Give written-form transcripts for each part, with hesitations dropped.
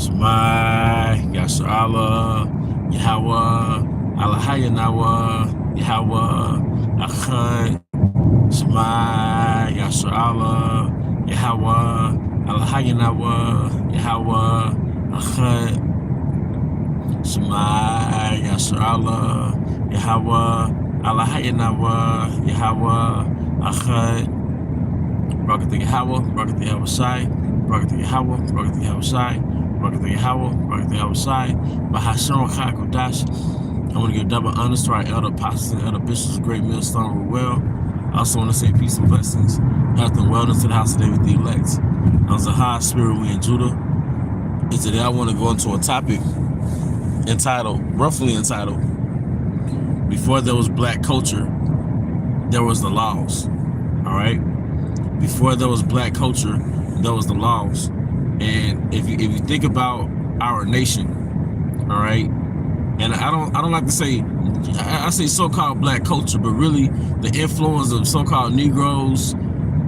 Shema Yasharallah Yahweh Alahayanawa Yahweh Achad Shema Yasharallah Yahweh Alahayanawa Yahweh Achad Shema Yasharallah Yahweh Alahayanawa Yahweh Achad Barak Yahweh, Barak Yahweh Shai, Barak Yahweh, Barak Yahweh Shai, Barak Yahweh, Barak Yahweh Shai, Bahashon Chai Kodash. I want to give double honors to our elder apostles and elder bishops, great millstone well. I also want to say peace and blessings, health and wellness to the house of David the elect. I was a high spirit we in Judah. And today I want to go into a topic roughly entitled, Before There Was Black Culture, There Was the Laws. All right? Before there was black culture, there was the laws. And if you think about our nation, all right, and I don't like to say, I say so-called black culture, but really the influence of so-called Negroes,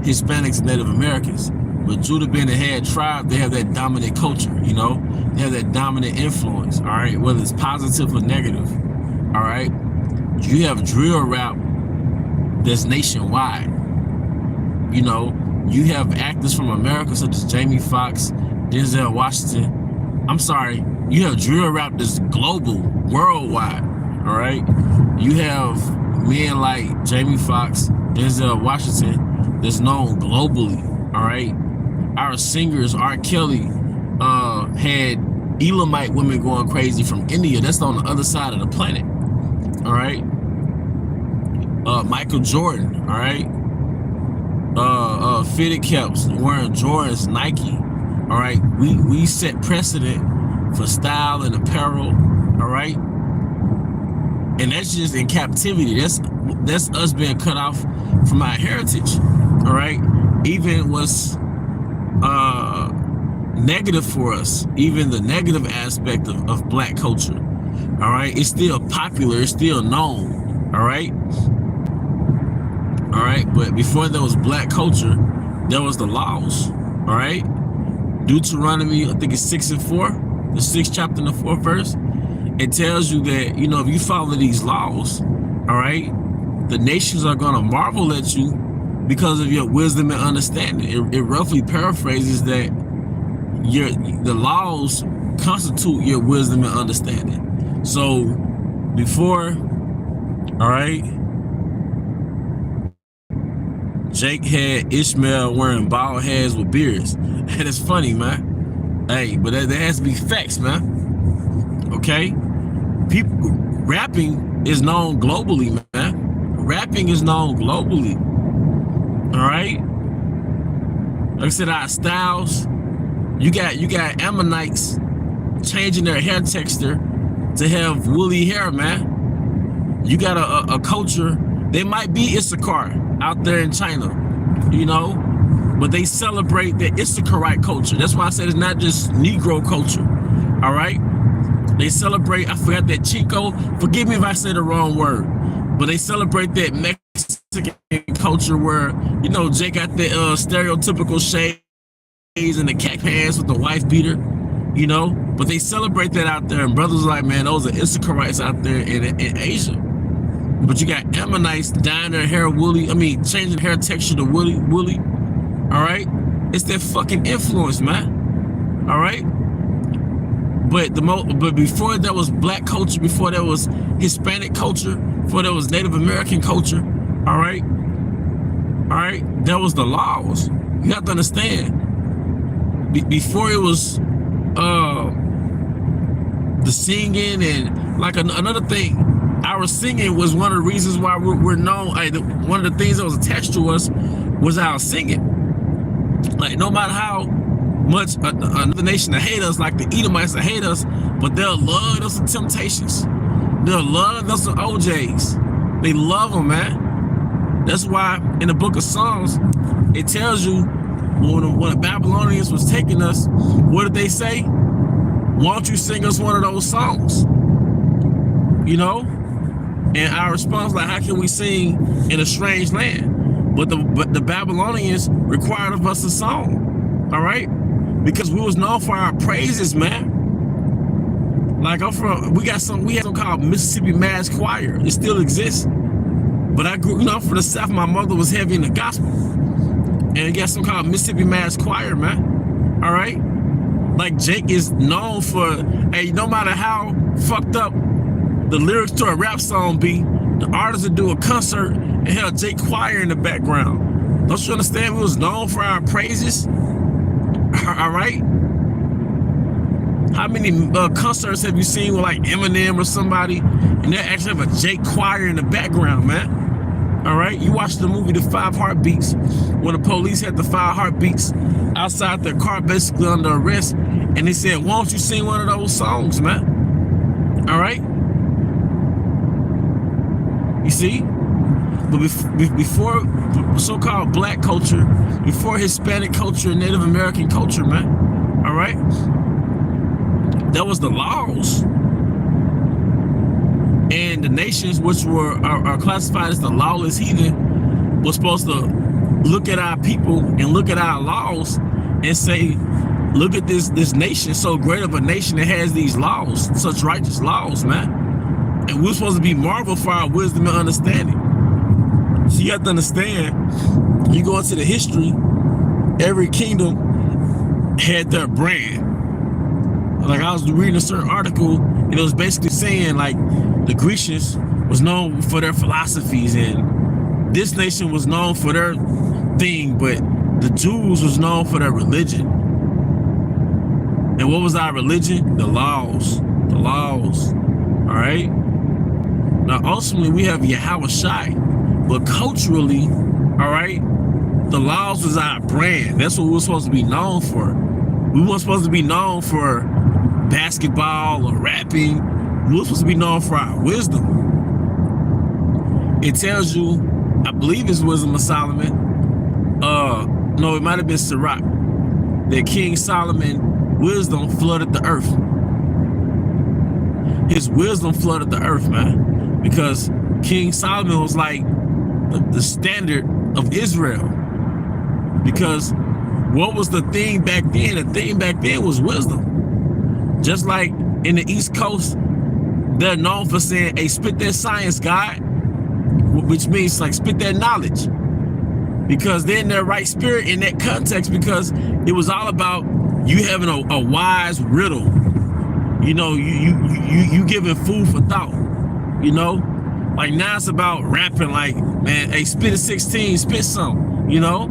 Hispanics, and Native Americans. But Judah being the head tribe, they have that dominant culture, you know, they have that dominant influence, all right, whether it's positive or negative, all right. You have drill rap that's nationwide. You know, you have actors from America such as Jamie Foxx, Denzel Washington. I'm sorry, you have drill rap that's global, worldwide, all right? You have men like Jamie Foxx, Denzel Washington that's known globally, all right? Our singers, R. Kelly, had Elamite women going crazy from India. That's on the other side of the planet, all right? Michael Jordan, all right? Fitted caps, wearing Jordans, Nike. All right, we set precedent for style and apparel. All right, and that's just in captivity. That's us being cut off from our heritage. All right, even what's negative for us, even the negative aspect of black culture. All right, it's still popular. It's still known. All right. All right, but before there was black culture, there was the laws. All right, Deuteronomy, I think it's 6:4, the 6th chapter and the 4th verse. It tells you that, you know, if you follow these laws, all right, the nations are gonna marvel at you because of your wisdom and understanding. It roughly paraphrases that the laws constitute your wisdom and understanding. So before, all right, Jake had Ishmael wearing bald heads with beards. And it's funny, man. Hey, but there has to be facts, man. Okay? Rapping is known globally, man. Rapping is known globally. All right? Like I said, our styles, you got Ammonites changing their hair texture to have woolly hair, man. You got a culture, they might be Issachar out there in China, you know, but they celebrate the Issacharite culture. That's why I said it's not just Negro culture, all right? They celebrate, I forgot that Chico, forgive me if I said the wrong word, but they celebrate that Mexican culture where, you know, Jay got the stereotypical shades and the cat pants with the wife beater, you know, but they celebrate that out there, and brothers are like, man, those are Issacharites out there in Asia. But you got Ammonites dyeing their hair woolly, changing hair texture to woolly, all right? It's that fucking influence, man, all right? But before there was black culture, before there was Hispanic culture, before there was Native American culture, all right, there was the laws. You have to understand, before it was the singing and like another thing, our singing was one of the reasons why we're known. One of the things that was attached to us was our singing. Like, no matter how much another nation that hate us, like the Edomites that hate us, but they'll love us some Temptations. They'll love us some OJs. They love them, man. That's why in the book of Psalms, it tells you when the Babylonians was taking us, what did they say? Why don't you sing us one of those songs? You know? And our response, like, how can we sing in a strange land? But the Babylonians required of us a song, all right? because we was known for our praises, man. Like we had something called Mississippi Mass Choir. It still exists. But I grew up from the South. My mother was heavy in the gospel. And it got something called Mississippi Mass Choir, man. All right? Like Jake is known for, hey, no matter how fucked up the lyrics to a rap song be, the artists would do a concert and have Jake Choir in the background. Don't you understand? We was known for our praises. All right? How many concerts have you seen with like Eminem or somebody and they actually have a Jake Choir in the background, man? All right, you watched the movie The 5 Heartbeats when the police had the 5 heartbeats outside their car, basically under arrest, and they said, "Why don't you sing one of those songs, man?" All right, you see, but before so-called black culture, before Hispanic culture, Native American culture, man. All right, that was the laws. And the nations which are classified as the lawless heathen was supposed to look at our people and look at our laws and say, look at this nation, so great of a nation that has these laws, such righteous laws, man. And we're supposed to be marveled for our wisdom and understanding. So you have to understand, you go into the history, every kingdom had their brand. Like I was reading a certain article, and it was basically saying like the Grecians was known for their philosophies, and this nation was known for their thing, but the Jews was known for their religion. And what was our religion? The laws. The laws. All right. Now, ultimately, we have Yahweh Shai, but culturally, all right, the laws was our brand. That's what we were supposed to be known for. We weren't supposed to be known for basketball or rapping. We were supposed to be known for our wisdom. It tells you, I believe it's Wisdom of Solomon. No, it might have been Sirach, that King Solomon wisdom flooded the earth. His wisdom flooded the earth, man, because King Solomon was like the standard of Israel. Because what was the thing back then? The thing back then was wisdom. Just like in the East Coast, they're known for saying, hey, spit that science, God, which means like spit that knowledge. Because they're in their right spirit in that context, because it was all about you having a wise riddle. You know, you giving food for thought, you know? Like now it's about rapping like, man, hey, spit a 16, spit some, you know?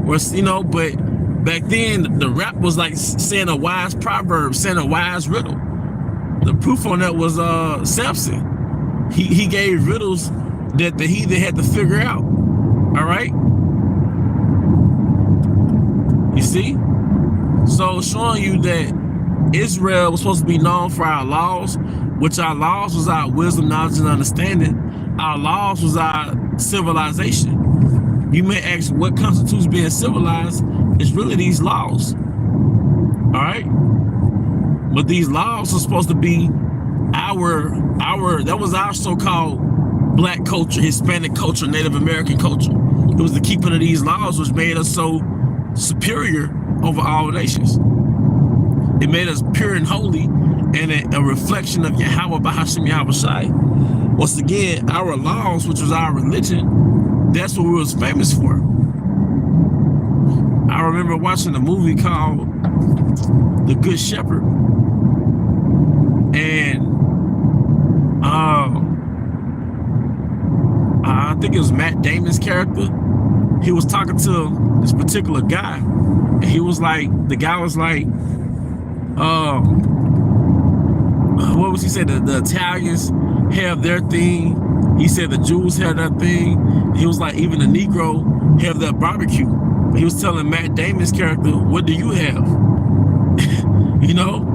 Or, you know, but back then the rap was like saying a wise proverb, saying a wise riddle. The proof on that was Samson. He gave riddles that the heathen had to figure out. All right? You see? So showing you that Israel was supposed to be known for our laws, which our laws was our wisdom, knowledge, and understanding. Our laws was our civilization. You may ask what constitutes being civilized. It's really these laws. All right? But these laws are supposed to be that was our so-called black culture, Hispanic culture, Native American culture. It was the keeping of these laws which made us so superior over all nations. It made us pure and holy and a reflection of Yahweh Bahasham Yahweh Shai. Once again, our laws, which was our religion, that's what we was famous for. I remember watching a movie called The Good Shepherd. And I think it was Matt Damon's character. He was talking to this particular guy, and he was like, the guy was like, what was he saying? The Italians have their thing. He said the Jews have their thing. He was like, even the Negro have their barbecue. He was telling Matt Damon's character, what do you have? You know?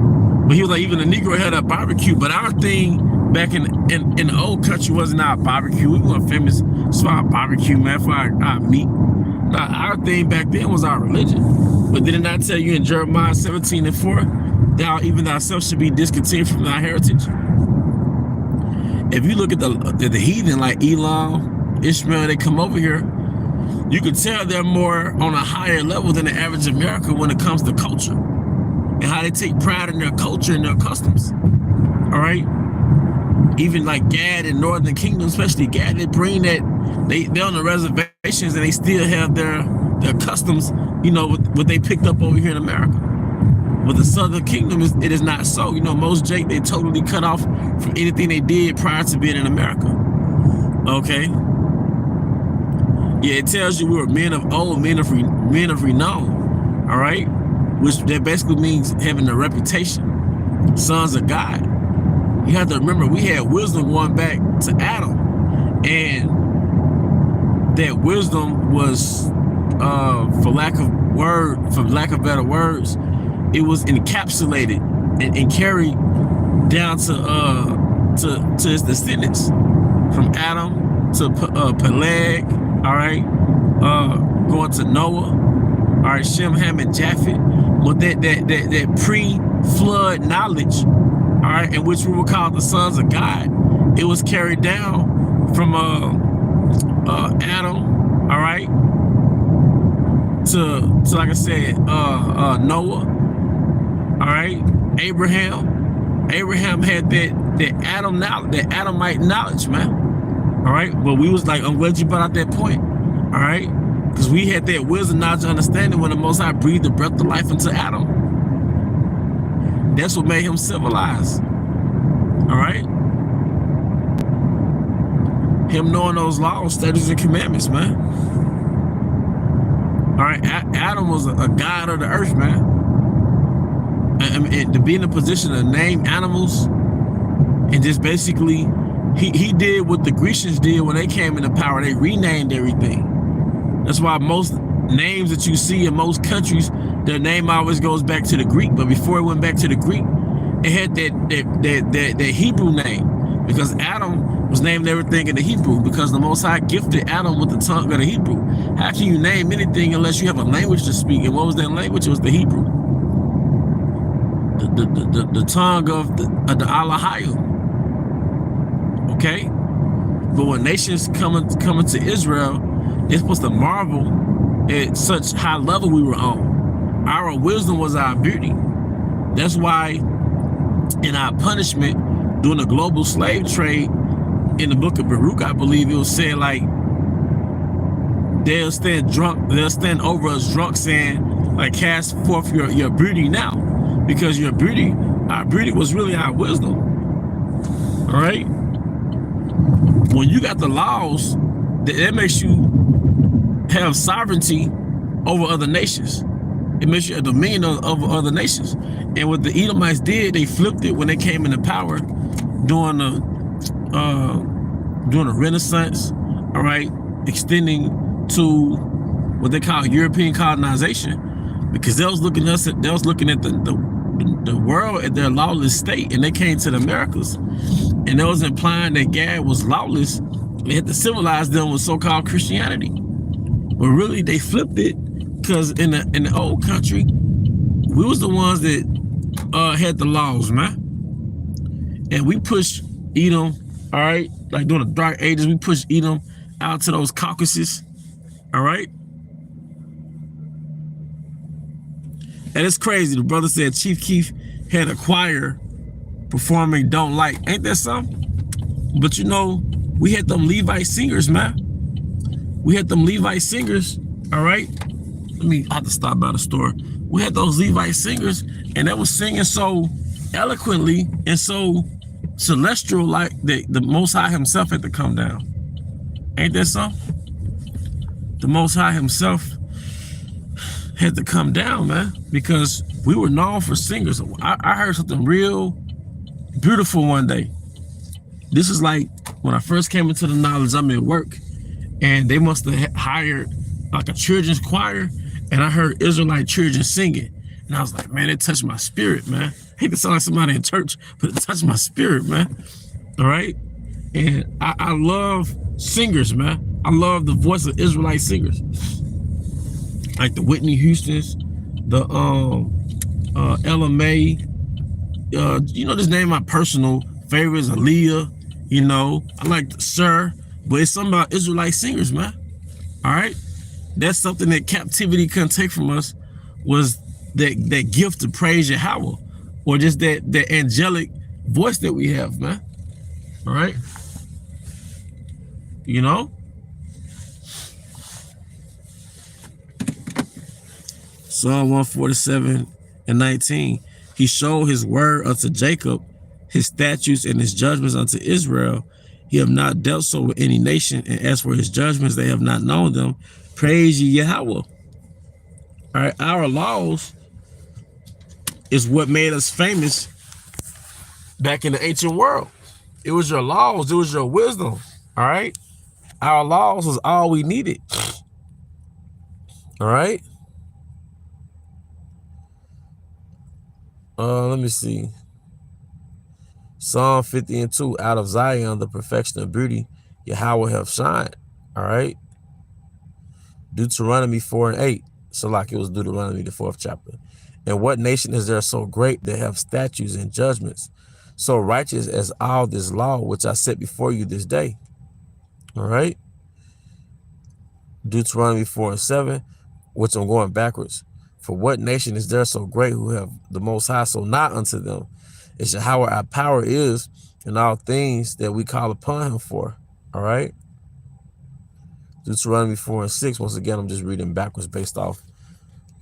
But he was like, even the Negro had a barbecue. But our thing back in the old country wasn't our barbecue. We weren't famous for our barbecue, man, for our meat. Now, our thing back then was our religion. But didn't I tell you in Jeremiah 17:4, thou even thyself should be discontinued from thy heritage? If you look at the heathen like Elam, Ishmael, they come over here, you can tell they're more on a higher level than the average American when it comes to culture and how they take pride in their culture and their customs. All right. Even like Gad and Northern Kingdom, especially Gad, they bring that they're on the reservations and they still have their customs, you know, what they picked up over here in America. But the Southern Kingdom it is not so. You know, most Jake, they totally cut off from anything they did prior to being in America. Okay. Yeah, it tells you we were men of old, men of renown. All right, which that basically means having a reputation, sons of God. You have to remember we had wisdom going back to Adam, and that wisdom was, for lack of better words, it was encapsulated and carried down to his descendants, from Adam to Peleg, all right, going to Noah, all right, Shem, Ham, and Japheth. But that pre-flood knowledge, all right, in which we were called the sons of God, it was carried down from Adam, all right, to like I said, Noah, all right, Abraham had that Adam knowledge, that Adamite knowledge, man. All right, but we was like, I'm glad you brought out that point. All right, because we had that wisdom, knowledge, understanding when the Most High breathed the breath of life into Adam. That's what made him civilized. All right, him knowing those laws, statutes, and commandments, man. All right, Adam was a god of the earth, man. And to be in a position to name animals and just basically, he did what the Grecians did when they came into power. They renamed everything. That's why most names that you see in most countries, their name always goes back to the Greek. But before it went back to the Greek, it had that Hebrew name, because Adam was named everything in the Hebrew, because the Most High gifted Adam with the tongue of the Hebrew. How can you name anything unless you have a language to speak? And what was that language? It was the Hebrew. The tongue of the Alahayim. Okay, but when nations coming to Israel, they're supposed to marvel at such high level we were on. Our wisdom was our beauty. That's why in our punishment during the global slave trade, in the book of Baruch, I believe it was said, like, they'll stand over us drunk, saying, like, cast forth your beauty now, because our beauty was really our wisdom. All right. When you got the laws, that makes you have sovereignty over other nations. It makes you a dominion over other nations. And what the Edomites did, they flipped it when they came into power during the Renaissance, all right, extending to what they call European colonization, because they was looking at the world at their lawless state, and they came to the Americas. And that was implying that Gad was lawless. They had to civilize them with so-called Christianity. But really, they flipped it, because in the old country, we was the ones that had the laws, man. And we pushed Edom, all right? Like during the Dark Ages, we pushed Edom out to those Caucasus, all right? And it's crazy. The brother said Chief Keef had a choir performing Don't Like. Ain't that something? But you know, we had them Levite singers, man. We had them Levite singers, all right? I have to stop by the store. We had those Levite singers, and they was singing so eloquently and so celestial, like the Most High himself had to come down. Ain't that something? The Most High himself had to come down, man, because we were known for singers. I heard something real beautiful one day. This is like when I first came into the knowledge. I'm at work, and they must have hired like a children's choir, and I heard Israelite children singing, and I was like, man, it touched my spirit, man. I hate to sound like somebody in church, but it touched my spirit, man. All right, and I love singers, man. I love the voice of Israelite singers, like the Whitney Houstons, the Ella May. You know, this name my personal favorite is Aaliyah. You know, I like Sir, but it's something about Israelite singers, man. All right, That's something that captivity couldn't take from us, was that gift to praise Yahweh, or just that angelic voice that we have, man. All right. You know? Psalm 147:19. He showed his word unto Jacob, his statutes and his judgments unto Israel. He have not dealt so with any nation, and as for his judgments, they have not known them. Praise ye Yahweh. All right, our laws is what made us famous back in the ancient world. It was your laws, it was your wisdom. All right, our laws was all we needed. All right. Let me see. Psalm 50:2. Out of Zion, the perfection of beauty, Yahweh have shined. All right. Deuteronomy 4:8. So like it was Deuteronomy, the 4th chapter. And what nation is there so great that have statutes and judgments, so righteous as all this law which I set before you this day? All right. Deuteronomy 4:7, which I'm going backwards. For what nation is there so great who have the Most High, so not unto them? It's how our power is in all things that we call upon him for. All right. Deuteronomy 4:6. Once again, I'm just reading backwards based off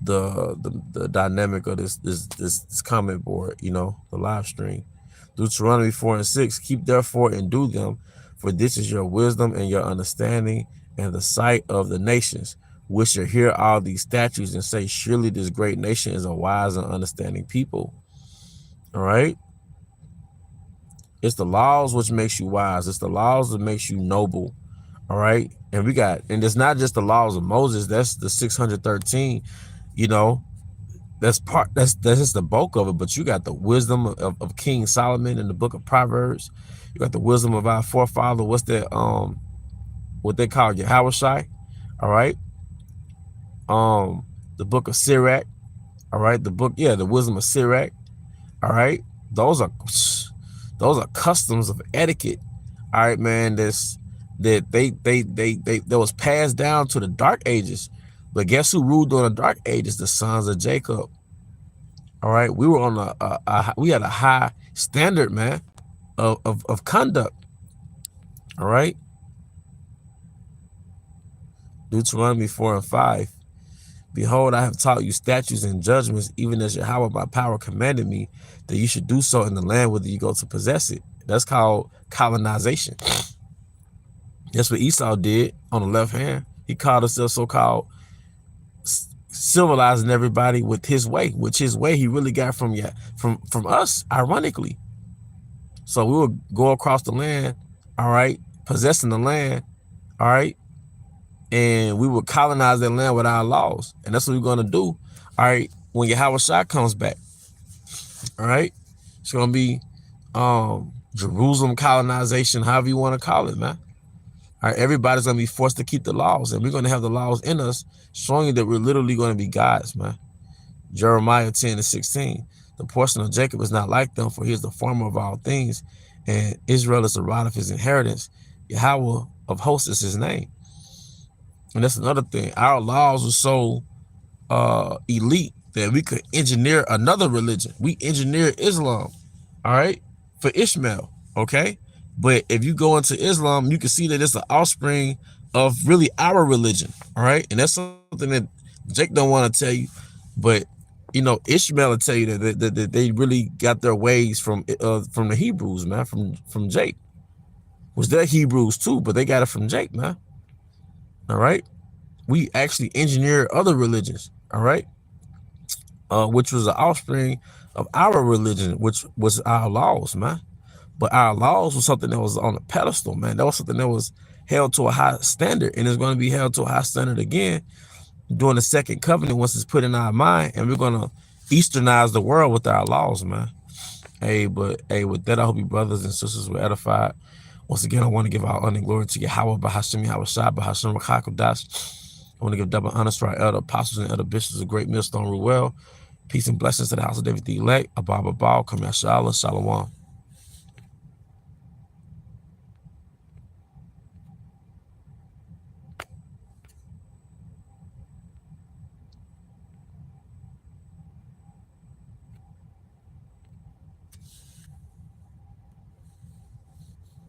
the dynamic of this comment board, you know, the live stream. Deuteronomy 4:6. Keep therefore and do them, for this is your wisdom and your understanding and the sight of the nations, which shall hear all these statutes and say, surely this great nation is a wise and understanding people. All right. It's the laws which makes you wise. It's the laws that makes you noble. All right. And it's not just the laws of Moses. That's the 613, you know, that's just the bulk of it. But you got the wisdom of King Solomon in the book of Proverbs. You got the wisdom of our forefather. What's that? What they call Yahushai. All right. The book of Sirach. All right. The wisdom of Sirach. All right. Those are customs of etiquette. All right, man. That was passed down to the dark ages. But guess who ruled during the dark ages? The sons of Jacob. All right. We were on we had a high standard, man, of conduct. All right. Deuteronomy 4:5. Behold, I have taught you statutes and judgments, even as Yahweh by power commanded me, that you should do so in the land whether you go to possess it. That's called colonization. That's what Esau did on the left hand. He called himself so-called civilizing everybody with his way, which his way he really got from us, ironically. So we would go across the land, all right, possessing the land, all right, and we would colonize that land with our laws. And that's what we're going to do, all right, when Yahushua comes back. All right. It's going to be Jerusalem colonization, however you want to call it, man. All right. Everybody's going to be forced to keep the laws, and we're going to have the laws in us, showing you that we're literally going to be gods, man. Jeremiah 10:16. The portion of Jacob is not like them, for he is the former of all things, and Israel is the rod of his inheritance. Yahweh of hosts is his name. And that's another thing. Our laws are so elite that we could engineer another religion. We engineered Islam, all right, for Ishmael, okay? But if you go into Islam, you can see that it's the offspring of really our religion, all right? And that's something that Jake don't want to tell you, but you know, Ishmael will tell you that they really got their ways from the Hebrews, man, from Jake. Was their Hebrews too, but they got it from Jake, man. All right. We actually engineered other religions, all right, which was the offspring of our religion, which was our laws, man. But our laws was something that was on a pedestal, man. That was something that was held to a high standard, and it's going to be held to a high standard again during the second covenant once it's put in our mind, and we're going to Easternize the world with our laws, man. With that, I hope you brothers and sisters were edified. Once again, I want to give our honor and glory to Yahweh, Bahashim Yahushua, Bahashim Rakakodash. I want to give double honors to our elder apostles and elder bishops of Great Millstone Ruel. Peace and blessings to the house of David the elect. Abba Baal, Kamyashala, Shalom.